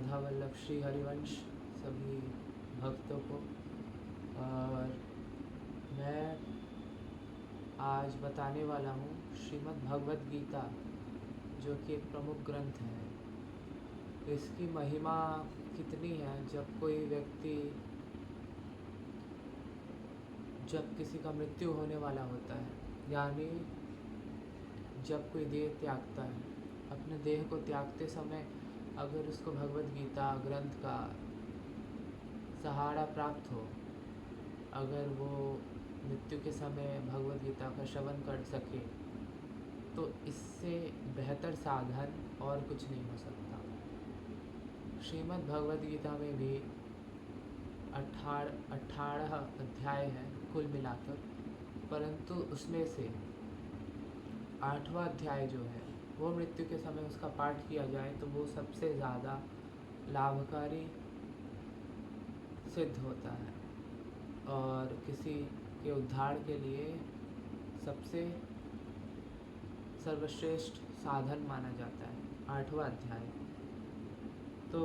राधा वल्लभ श्री हरिवंश सभी भक्तों को। और मैं आज बताने वाला हूँ श्रीमद् भगवद गीता, जो कि एक प्रमुख ग्रंथ है। इसकी महिमा कितनी है। जब किसी का मृत्यु होने वाला होता है, यानी जब कोई देह त्यागता है, अपने देह को त्यागते समय अगर उसको भगवद गीता ग्रंथ का सहारा प्राप्त हो, अगर वो मृत्यु के समय भगवद गीता का श्रवण कर सके, तो इससे बेहतर साधन और कुछ नहीं हो सकता। श्रीमद् भगवद गीता में भी 18 अध्याय हैं कुल मिलाकर, परंतु उसमें से 8वां अध्याय जो है वो मृत्यु के समय उसका पाठ किया जाए तो वो सबसे ज़्यादा लाभकारी सिद्ध होता है और किसी के उद्धार के लिए सबसे सर्वश्रेष्ठ साधन माना जाता है 8वां अध्याय। तो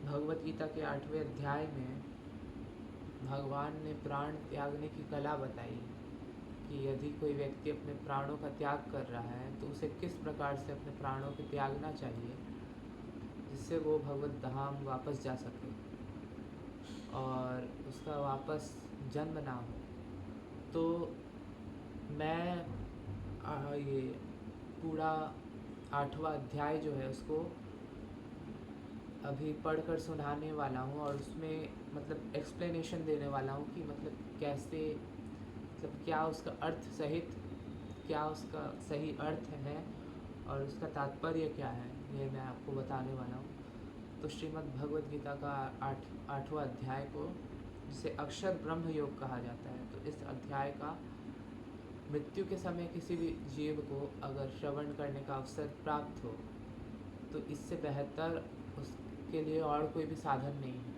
भगवद गीता के 8वें अध्याय में भगवान ने प्राण त्यागने की कला बताई कि यदि कोई व्यक्ति अपने प्राणों का त्याग कर रहा है तो उसे किस प्रकार से अपने प्राणों को त्यागना चाहिए, जिससे वो भगवत धाम वापस जा सके और उसका वापस जन्म ना हो। तो मैं ये पूरा 8वां अध्याय जो है उसको अभी पढ़कर सुनाने वाला हूँ और उसमें मतलब एक्सप्लेनेशन देने वाला हूँ कि मतलब कैसे, मतलब क्या उसका अर्थ सहित क्या उसका सही अर्थ है और उसका तात्पर्य क्या है, ये मैं आपको बताने वाला हूँ। तो श्रीमद् भगवद गीता का 8वां अध्याय को, जिसे अक्षर ब्रह्म योग कहा जाता है, तो इस अध्याय का मृत्यु के समय किसी भी जीव को अगर श्रवण करने का अवसर प्राप्त हो तो इससे बेहतर उसके लिए और कोई भी साधन नहीं है।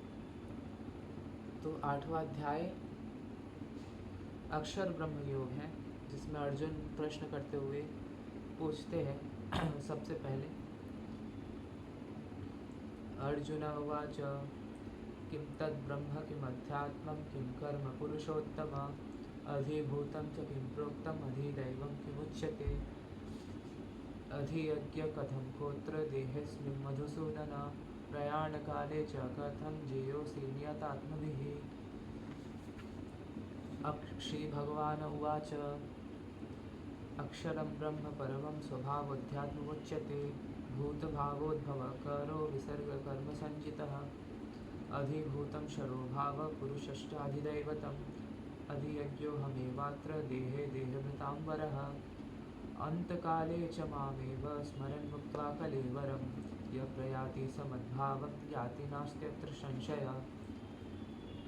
तो 8वां अध्याय अक्षर ब्रह्म योग है, जिसमें अर्जुन प्रश्न करते हुए पूछते हैं सबसे पहले अर्जुन उवाच किं तद् ब्रह्म किमध्यात्मं किं कर्म पुरुषोत्तम अधिभूतं च किं प्रोक्तम् अधिदैवं किमुच्यते अधियज्ञ कथं कोत्र देहेऽस्मिन् मधुसूदन प्रयाणकाले च कथं जेयोऽसि नियतात्मभिः। श्रीभगवान् उवाच अक्षरं ब्रह्म परमं स्वभावोऽध्यात्ममुच्यते भूतभावोद्भवकरो विसर्गकर्मसञ्चितः अधिभूतं क्षरो भावपुरुषश्चाधिदैवतम् अधियज्ञोऽहमेवात्र देहे देहभृतां वरः अन्तकाले च मामेव स्मरन् मुक्त्वा कलेवरं यः प्रयाति समद्भावं याति नास्त्यत्र संशयः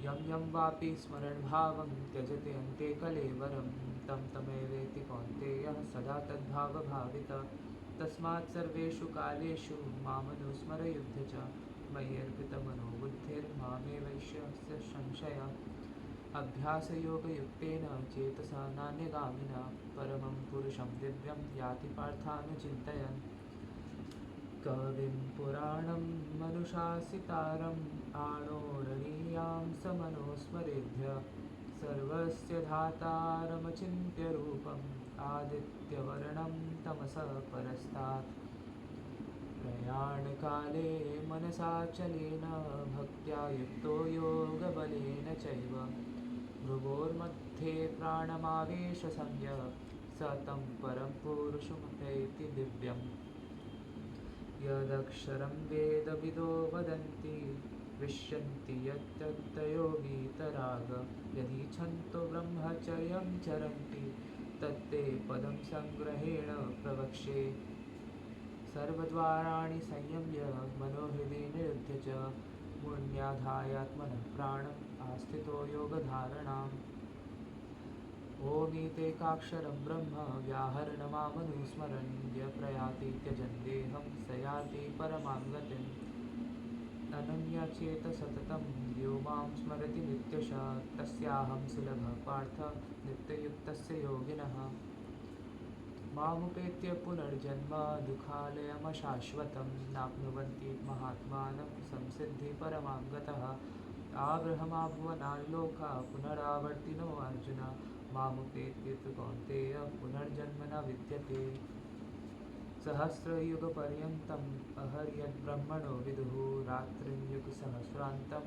यं यं वापि स्मरणभावं त्यजते अन्ते कलेवरं तं तमेवेति कौन्तेयः सदा तद्भावभावितः तस्मात् सर्वेषु कालेषु मामनुस्मरयुध्य च मयि अर्पितमनोबुद्धिर्मामेवैष्यस्य संशयः अभ्यासयोगयुक्तेन चेतसा नान्यगामिना परमं पुरुषं दिव्यं याति पार्थानुचिन्तयन् कविं पुराणं मनुशासितारम् आणोरणीयां समनुस्मरेभ्य सर्वस्य धातारमचिन्त्य रूपम् आदित्यवर्णं तमसः परस्तात् प्रयाणकाले मनसाचलेन भक्त्या युक्तो योगबलेन चैव भ्रुवोर्मध्ये प्राणमावेश संज्ञः स तं परं पुरुषमुपैति दिव्यम् यदक्षरं वेदविदो वदन्ति विश्यन्ति यत्तयो वीतराग यदीच्छन्तो ब्रह्मचर्यं चरन्ति तत्ते पदं संग्रहेण प्रवक्ष्ये सर्वद्वाराणि संयम्य मनोहृदि निरुध्य च पुण्याधायात्मनः प्राणम् आस्थितो योगधारणाम् ओमीतेकाक्षरं ब्रह्म व्याहरणमामनुस्मरन् यः प्रयाति त्यजन् देहं स याति परमां गतिम् अनन्यचेत सततं यो मां स्मरति नित्यशः तस्याहं सुलभः पार्थ नित्ययुक्तस्य योगिनः मामुपेत्य पुनर्जन्म दुःखालयमशाश्वतं नाप्नुवन्ति महात्मानं संसिद्धिपरमां गतः आब्रह्माभुवनाल्लोका पुनरावर्तिनो अर्जुन मामुपेत्य तु कौन्तेय पुनर्जन्म न विद्यते सहस्रयुगपर्यन्तम् अहर्यद्ब्रह्मणो विदुः रात्रियुगसहस्रान्तं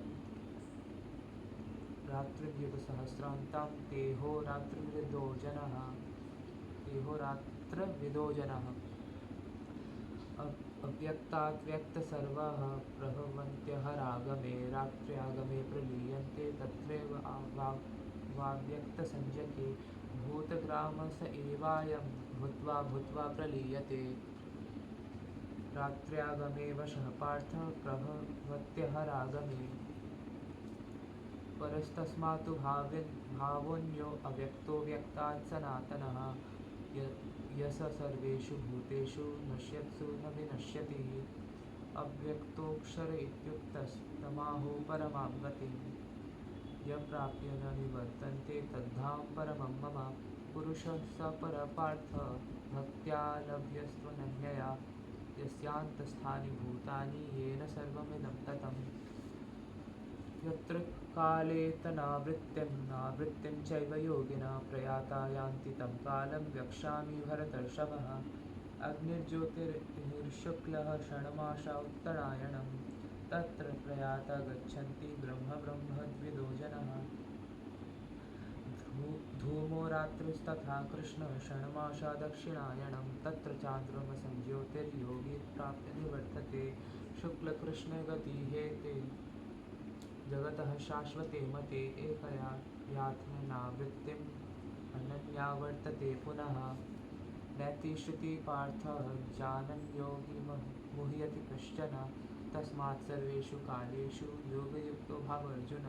तेहोरात्रविदो जनः अव्यक्तात् व्यक्तसर्वाः प्रभवन्त्यः रागमे रात्र्यागमे प्रलीयन्ते तत्रैव वाव्यक्तसंज्ञके भूतग्राम स एवायं भूत्वा भूत्वा प्रलीयते रात्र्यागमे वशः पार्थ प्रभवत्यः रागमे परस्तस्मात्तु भावोऽन्यो अव्यक्तो व्यक्तात् सनातनः यस सर्वेषु भूतेषु नश्यत्सु न विनश्यति अव्यक्तोऽक्षर इत्युक्तस्तमाहो परमां गतिं यः प्राप्य न निवर्तन्ते तद्धाम परमं मम पुरुषः स परपार्थ भक्त्या लभ्यस्त्वनन्यया यस्यान्तस्थानि भूतानि येन सर्वमिदं ततम् यत्र काले नावृत्तिं चैव योगिनः प्रयाता यान्ति तं कालं वक्ष्यामि भरतर्षभः अग्निर्ज्योतिर्शुक्लः षण्मासा उत्तरायणं तत्र प्रयाता गच्छन्ति ब्रह्मद्विदो जनः धूमो रात्रिस्तथा कृष्ण षण्मासा दक्षिणायनं तत्र चान्द्रमसं ज्योतिर्योगी प्राप्य निवर्तते शुक्लकृष्णे गतिहेते जगतः शाश्वते मते एकया यात्मनावृत्तिम् अनन्या वर्तते पुनः नैति श्रुति पार्थः जानन् योगी मुह्यति कश्चन तस्मात् सर्वेषु कालेषु योगयुक्तो भव अर्जुन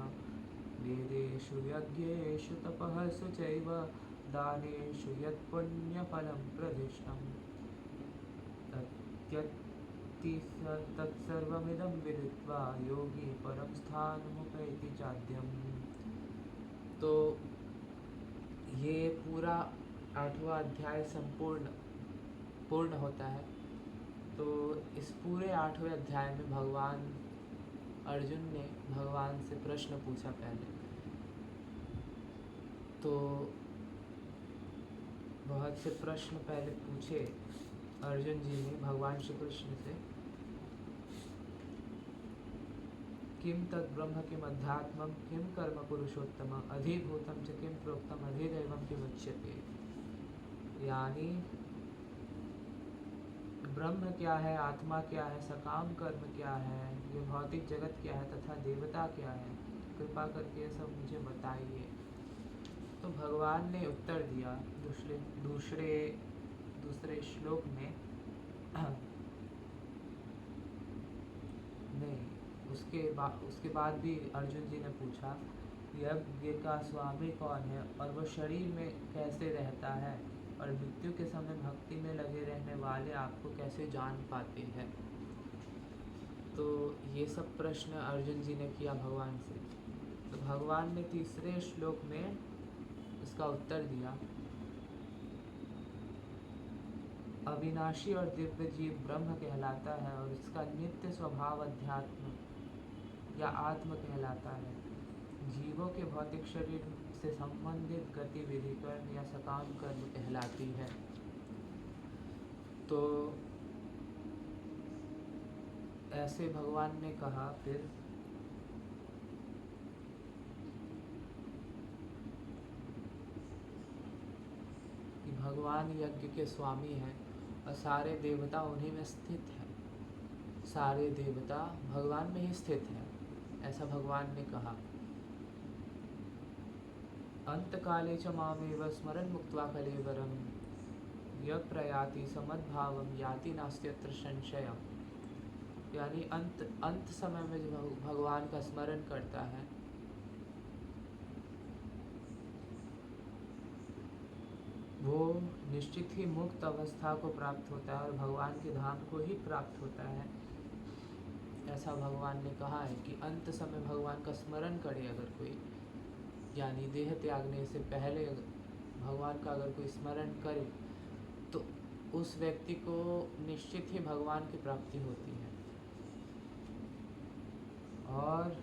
वेदेषु यज्ञेषु तपःसु चैव दानेषु यत्पुण्यफलं प्रदिष्टम् तत्सर्वमिदं विदित्वा योगी परम स्थानमुपैति चाद्यम्। तो ये पूरा 8वां अध्याय पूर्ण होता है। तो इस पूरे 8वें अध्याय में भगवान अर्जुन ने भगवान से प्रश्न पूछा पहले। तो बहुत से प्रश्न पहले पूछे अर्जुन जी ने भगवान श्री कृष्ण से। किम तद ब्रह्म किम अध्यात्मम किम कर्म पुरुषोत्तम अधिभूतम च किम प्रोक्तम अधिदैवम किम उच्यते। यानी ब्रह्म क्या है, आत्मा क्या है, सकाम कर्म क्या है, ये भौतिक जगत क्या है तथा देवता क्या है, कृपा करके ये सब मुझे बताइए। तो भगवान ने उत्तर दिया दूसरे श्लोक में नहीं, उसके बाद भी अर्जुन जी ने पूछा यज्ञ का स्वामी कौन है और वो शरीर में कैसे रहता है और मृत्यु के समय भक्ति में लगे रहने वाले आपको कैसे जान पाते हैं। तो ये सब प्रश्न अर्जुन जी ने किया भगवान से। तो भगवान ने तीसरे श्लोक में इसका उत्तर दिया। अविनाशी और दिव्य जीव ब्रह्म कहलाता है और इसका नित्य स्वभाव अध्यात्म या आत्म कहलाता है। जीवों के भौतिक शरीर से संबंधित गतिविधि कर्म या सकाम कर्म कहलाती है। तो ऐसे भगवान ने कहा फिर कि भगवान यज्ञ के स्वामी हैं और सारे देवता उन्हीं में स्थित हैं। सारे देवता भगवान में ही स्थित हैं, ऐसा भगवान ने कहा। अंतकाले च मामेव स्मरन् मुक्त्वा कलेवरं यः प्रयाति समद्भावं याति नास्त्यत्र संशयः। यानी अंत समय में जो भगवान का स्मरण करता है वो निश्चित ही मुक्त अवस्था को प्राप्त होता है और भगवान के धाम को ही प्राप्त होता है। ऐसा भगवान ने कहा है कि अंत समय भगवान का स्मरण करे अगर कोई, यानी देह त्यागने से पहले भगवान का अगर कोई स्मरण करे तो उस व्यक्ति को निश्चित ही भगवान की प्राप्ति होती है। और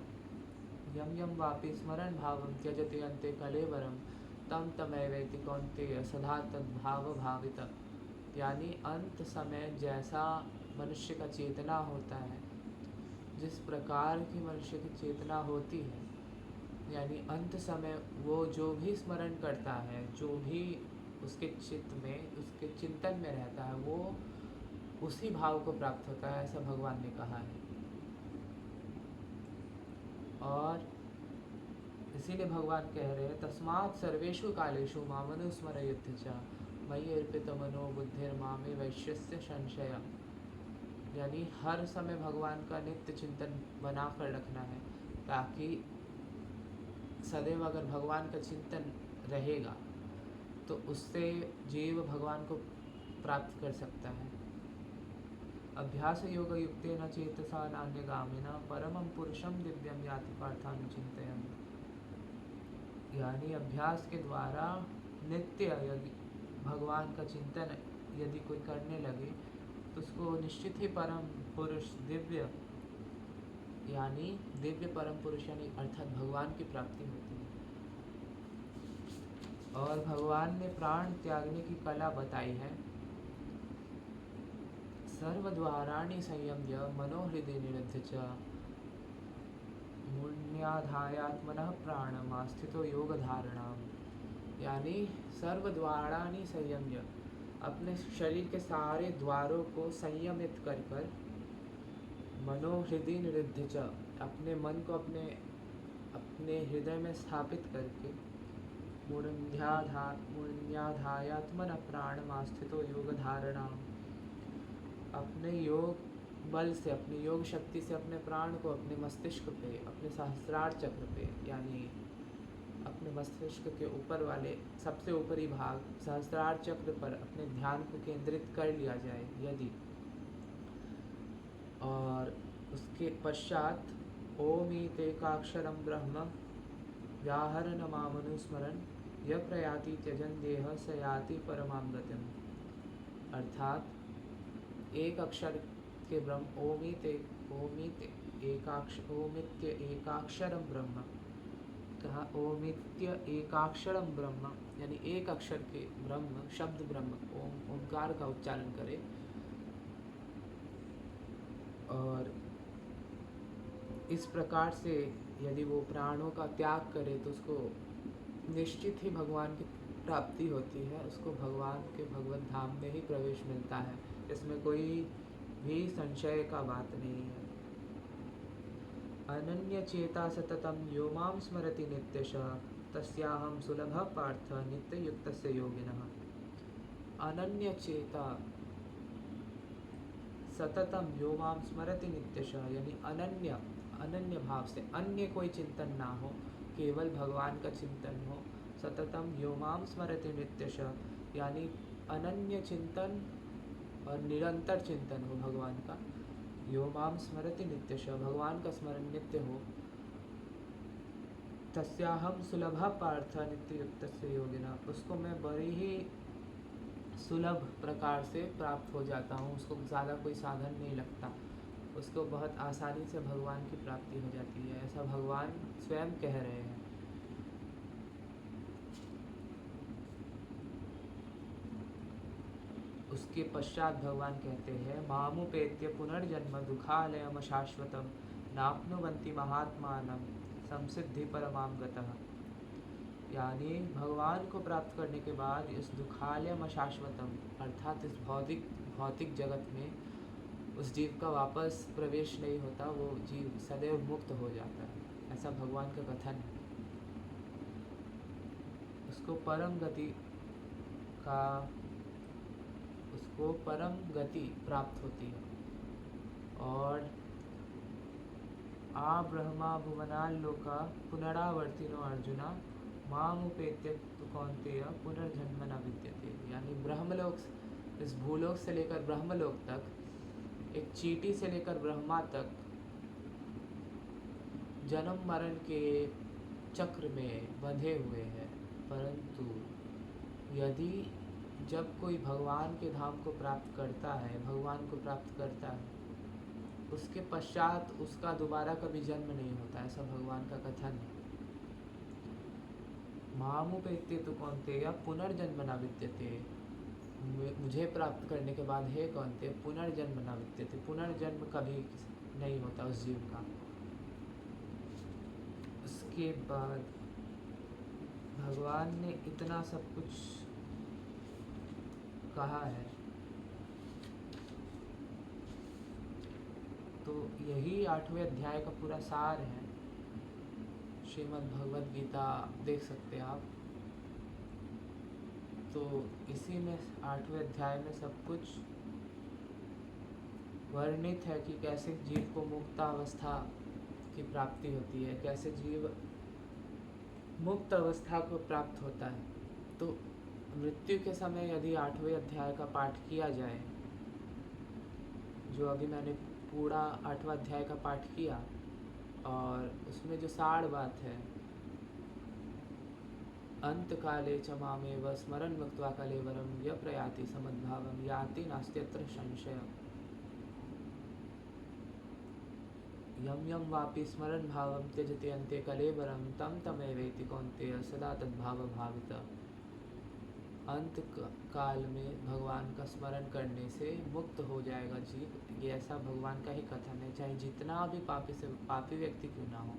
यम यम वापि स्मरण भावम त्यजते अन्ते कलेवरम तम तमैवेति कौन्तेय सदा तद्भाव भावित। यानी अंत समय जैसा मनुष्य का चेतना होता है, जिस प्रकार की मनुष्य की चेतना होती है, यानी अंत समय वो जो भी स्मरण करता है, जो भी उसके चित्त में, उसके चिंतन में रहता है, वो उसी भाव को प्राप्त होता है, ऐसा भगवान ने कहा है। और इसीलिए भगवान कह रहे हैं तस्मात् सर्वेषु कालेषु मामनुस्मरयुध्य च मयि अर्पितमनो बुद्धिर्मामे वैश्यस्य संशय। यानी हर समय भगवान का नित्य चिंतन बना कर रखना है, ताकि सदैव अगर भगवान का चिंतन रहेगा तो उससे जीव भगवान को प्राप्त कर सकता है। अभ्यास योग युक्तेन चेतसा नान्यगामिना परमं पुरुषं दिव्यं याति पार्थानुचिन्तयन्। यानी अभ्यास के द्वारा नित्य यदि भगवान का चिंतन यदि कोई करने लगे तो उसको निश्चित ही परम पुरुष दिव्य, यानी दिव्य परम पुरुष यानी अर्थात भगवान की प्राप्ति होती है। और भगवान ने प्राण त्यागने की कला बताई है। सर्वद्वाराणि संयम्य मनोहृदय निरुद्ध च मूर्ध्याधायात्मनः प्राणमास्थितो योगधारणाम्। यानी सर्वद्वाराणि संयम्य, अपने शरीर के सारे द्वारों को संयमित कर कर, मनोहृदय निरुद्ध च, अपने मन को अपने हृदय में स्थापित करके, मूर्ध्याधायात्मनः प्राणमास्थितो योगधारणाम्, अपने योग बल से, अपनी योग शक्ति से अपने प्राण को अपने मस्तिष्क पे, अपने सहस्रार चक्र पे, यानी अपने मस्तिष्क के ऊपर वाले सबसे ऊपरी भाग सहस्रार चक्र पर अपने ध्यान को केंद्रित कर लिया जाए यदि, और उसके पश्चात ओमीतेकाक्षरं ब्रह्म व्याहरण मामनुस्मरण यः प्रयाति त्यजन देह स याति परमां गतिम्। अर्थात एक अक्षर के ब्रह्म ओमित्य एकाक्षरम ब्रह्म, कहा ओमित्य एकाक्षरम ब्रह्म, यानी एक अक्षर के ब्रह्म, शब्द ब्रह्म, ओंकार का उच्चारण करे। और इस प्रकार से यदि वो प्राणों का त्याग करे तो उसको निश्चित ही भगवान की प्राप्ति होती है, उसको भगवान के भगवत धाम में ही प्रवेश मिलता है, इसमें कोई भी संशय का बात नहीं है। अनन्य चेता सततम यो मां स्मरति नित्यशः तस्याहं सुलभः पार्थ नित्ययुक्तस्य योगिनः। अनन्य चेता सततम यो मां स्मरति नित्यशः, यानी अनन्य भाव से, अन्य कोई चिंतन ना हो, केवल भगवान का चिंतन हो। सततम यो मां स्मरति नित्यशः, यानी अनन्य चिंतन और निरंतर चिंतन हो भगवान का। यो मां स्मरति नित्यशः, भगवान का स्मरण नित्य हो। तस्याहं सुलभः पार्थ नित्ययुक्तस्य योगिना, उसको मैं बड़ी ही सुलभ प्रकार से प्राप्त हो जाता हूँ, उसको ज़्यादा कोई साधन नहीं लगता, उसको बहुत आसानी से भगवान की प्राप्ति हो जाती है, ऐसा भगवान स्वयं कह रहे हैं। उसके पश्चात भगवान कहते हैं मामुपेत्य पुनर्जन्म दुखालयम शाश्वतम नाप्नुवन्ति महात्मानं संसिद्धि परमां गतः। यानी भगवान को प्राप्त करने के बाद इस दुखालयम शाश्वतम, अर्थात इस भौतिक जगत में उस जीव का वापस प्रवेश नहीं होता, वो जीव सदैव मुक्त हो जाता है, ऐसा भगवान का कथन है। उसको परम गति प्राप्त होती है। और आ ब्रह्मा भुवनाल्लोका पुनरावर्तिनो अर्जुना मामुपेत्य तु कौन्तेय पुनर्जन्म न विद्यते। यानी ब्रह्मलोक, इस भूलोक से लेकर ब्रह्मलोक तक, एक चींटी से लेकर ब्रह्मा तक जन्म मरण के चक्र में बंधे हुए हैं, परंतु यदि जब कोई भगवान के धाम को प्राप्त करता है, भगवान को प्राप्त करता है, उसके पश्चात उसका दोबारा कभी जन्म नहीं होता, ऐसा भगवान का कथन है। मामुपेत्य तो कौन्तेय पुनर्जन्म न विद्यते। मुझे प्राप्त करने के बाद हे कौन्तेय पुनर्जन्म न विद्यते, पुनर्जन्म कभी नहीं होता उस जीव का। उसके बाद भगवान ने इतना सब कुछ कहा है, तो यही 8वें अध्याय का पूरा सार है। श्रीमद् भगवद गीता देख सकते हैं आप। तो इसी में 8वें अध्याय में सब कुछ वर्णित है कि कैसे जीव को मुक्तावस्था की प्राप्ति होती है, कैसे जीव मुक्त अवस्था को प्राप्त होता है। तो मृत्यु के समय यदि 8वें अध्याय का पाठ किया जाए, जो अभी मैंने पूरा 8वां अध्याय का पाठ किया, और उसमें जो सार बात है, अंत काले च मामेव स्मरन् मुक्त्वा कलेवरं य प्रयाति समद्भावं याति नास्त्यत्र संशय। यम यम वापि स्मरन् भावं त्यजति अन्ते कलेवरं तं तमेवेति कौन्तेय सदा तद्भाव भावित। अंत काल में भगवान का स्मरण करने से मुक्त हो जाएगा जीव, ये ऐसा भगवान का ही कथन है। चाहे जितना भी पापी व्यक्ति क्यों ना हो,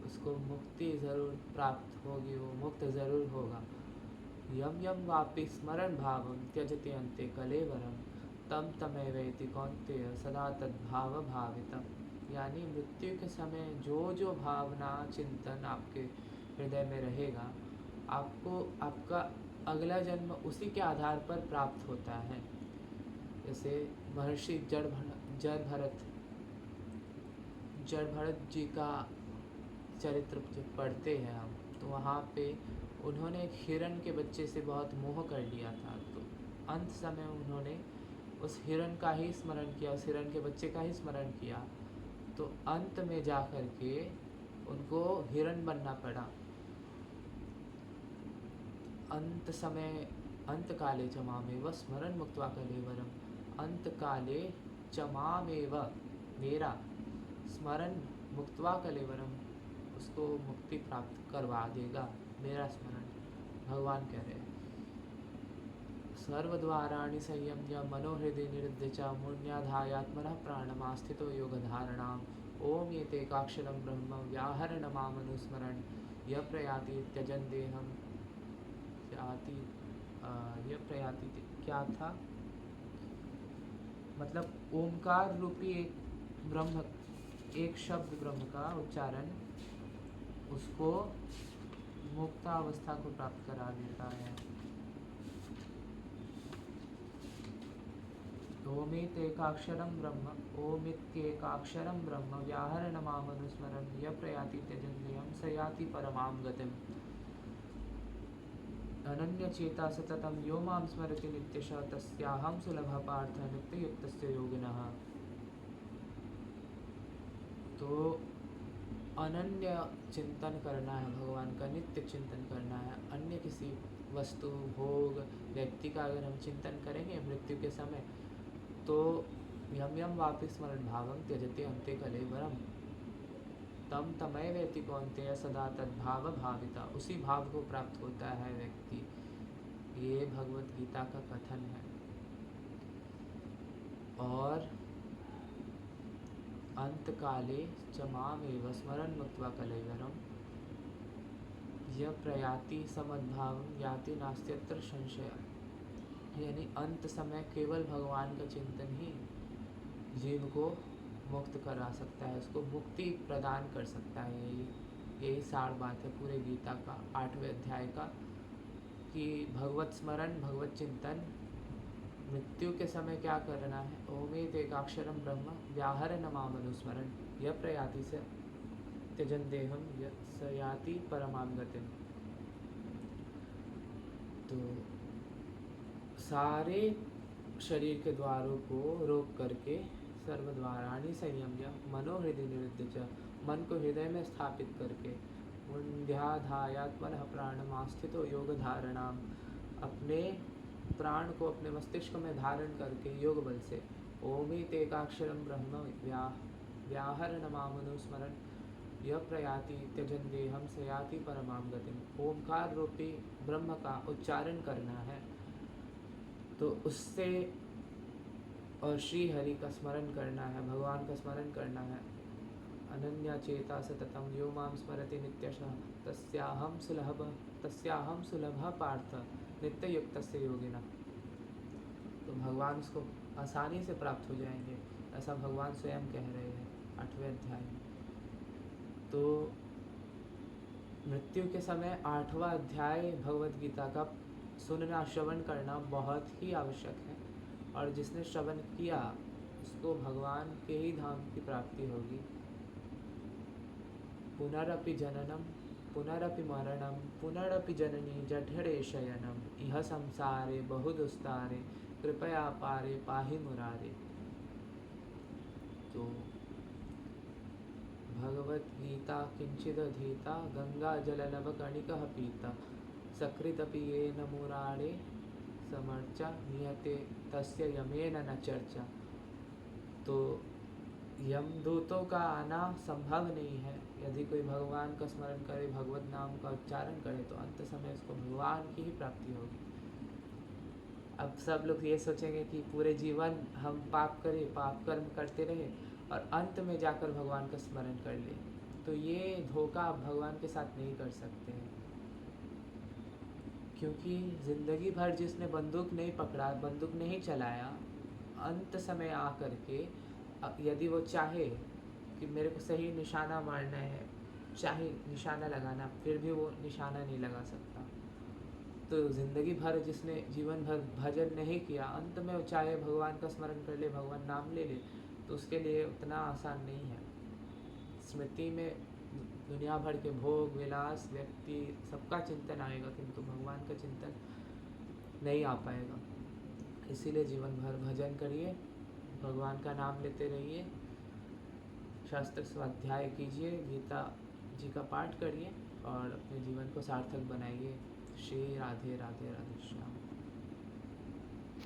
उसको मुक्ति ज़रूर प्राप्त होगी, वो मुक्त ज़रूर होगा। यम यम वापि स्मरण भावं त्यजति अन्ते कलेवरं तम तमेवेति कौन्तेय सदा तद्भाव भावितम्। यानी मृत्यु के समय जो जो भावना चिंतन आपके हृदय में रहेगा, आपको आपका अगला जन्म उसी के आधार पर प्राप्त होता है। जैसे महर्षि जड़ भरत जी का चरित्र जब पढ़ते हैं हम, तो वहाँ पे उन्होंने एक हिरण के बच्चे से बहुत मोह कर लिया था। तो अंत समय उन्होंने उस हिरण का ही स्मरण किया, उस हिरण के बच्चे का ही स्मरण किया। तो अंत में जा कर के उनको हिरण बनना पड़ा। अंत काले च मामेव स्मरन् मुक्त्वा कलेवरम, अंत काले च मामेव, मेरा, स्मरन् मुक्त्वा कलेवरम, उसको मुक्ति प्राप्त करवा देगा मेरा स्मरण। भगवान कह रहे हैं सर्वद्वाराणि संयम्य मनोहृदय निरुद्ध च मूर्ध्याधायात्मनः प्राणमास्थितो योगधारणाम् ओम एतेकाक्षरं ब्रह्म व्याहरणमामनुस्मरन् यः प्रयाति त्यजन् देहं यह प्रयाति क्या था, मतलब ओमकार रूपी एक ब्रह्म, एक शब्द ब्रह्म का उच्चारण उसको मुक्तावस्था को प्राप्त करा देता है। ओमित्येकाक्षरं ब्रह्म व्याहरणमामनुस्मरन् यः प्रयाति त्यजन् देहं स याति परमां गतिम्। अनन्यचेता सततं यो मां स्मरति नित्यशः तस्याहं सुलभः पार्थ नित्ययुक्तस्य योगिनः। तो अनन्य चिंतन करना है, भगवान का नित्य चिंतन करना है। अन्य किसी वस्तु, भोग, व्यक्ति का अगर हम चिंतन करेंगे मृत्यु के समय, तो यम यम वापि स्मरण भावं त्यजते अन्ते कलेवरम तम तमेवेति कौन्तेय सदा तद्भाव भाविता, उसी भाव को प्राप्त होता है व्यक्ति। ये भगवत गीता का कथन है। और अंत काले च मामेव स्मरन् मुक्त्वा कलेवरम यः प्रयाति समद्भावं याति नास्त्यत्र संशय। यानी अंत समय केवल भगवान का चिंतन ही जीव को मुक्त करा सकता है, उसको मुक्ति प्रदान कर सकता है। यही सार बात है पूरे गीता का 8वें अध्याय का, कि भगवत स्मरण, भगवत चिंतन, मृत्यु के समय क्या करना है। ओमेतेकाक्षरं ब्रह्म व्याहरणमामनुस्मरन् यः प्रयाति स त्यजन् देहं स याति परमां गतिम्। तो सारे शरीर के द्वारों को रोक करके सर्वद्वाराणि संयम्य मनोहृदय निरुद्ध च, मन को हृदय में स्थापित करके मूर्ध्याधायात्मनः प्राणमास्थितो योग धारणाम, अपने प्राण को अपने मस्तिष्क में धारण करके योग बल से ओमितेकाक्षरं ब्रह्म व्याहरणमामनुस्मरण यह प्रयाति त्यजन देहम से याति परमाम गतिम। ओमकार रूपी ब्रह्म का उच्चारण करना है तो उससे, और श्री हरि का स्मरण करना है, भगवान का स्मरण करना है। अनन्या चेता सततम यो माम स्मरति नित्यशः तस्याहम सुलभ पार्थ नित्ययुक्तस्य योगिनः। तो भगवान उसको आसानी से प्राप्त हो जाएंगे, ऐसा भगवान स्वयं कह रहे हैं 8वें अध्याय में। तो मृत्यु के समय 8वां अध्याय भगवद गीता का सुनना, श्रवण करना बहुत ही आवश्यक है। और जिसने श्रवण किया उसको भगवान के ही धाम की प्राप्ति होगी। पुनरपि जननम पुनरपि मरणम पुनरपि जननी जठरे शयनम इह संसारे बहुदुस्तारे कृपया पारे पाहि मुरारे। तो भगवत गीता किंचिदधीता गंगा जललवकणिकः पीता सकृदपि येन मुरारे समर्चा नियते तस्य यमेन न चर्चा। तो यमदूतों का आना संभव नहीं है। यदि कोई भगवान का स्मरण करे, भगवत नाम का उच्चारण करे तो अंत समय उसको भगवान की ही प्राप्ति होगी। अब सब लोग ये सोचेंगे कि पूरे जीवन हम पाप करें, पाप कर्म करते रहे और अंत में जाकर भगवान का स्मरण कर ले, तो ये धोखा आप भगवान के साथ नहीं कर सकते हैं। क्योंकि ज़िंदगी भर जिसने बंदूक नहीं पकड़ा, बंदूक नहीं चलाया, अंत समय आ करके यदि वो चाहे कि मेरे को सही निशाना मारना है, चाहे निशाना लगाना, फिर भी वो निशाना नहीं लगा सकता। तो ज़िंदगी भर जिसने जीवन भर भजन नहीं किया, अंत में वो चाहे भगवान का स्मरण कर ले, भगवान नाम ले ले, तो उसके लिए उतना आसान नहीं है। स्मृति में दुनिया भर के भोग विलास व्यक्ति सबका चिंतन आएगा, किंतु भगवान का चिंतन नहीं आ पाएगा। इसीलिए जीवन भर भजन करिए, भगवान का नाम लेते रहिए, शास्त्र स्वाध्याय कीजिए, गीता जी का पाठ करिए और अपने जीवन को सार्थक बनाइए। श्री राधे राधे राधे श्याम।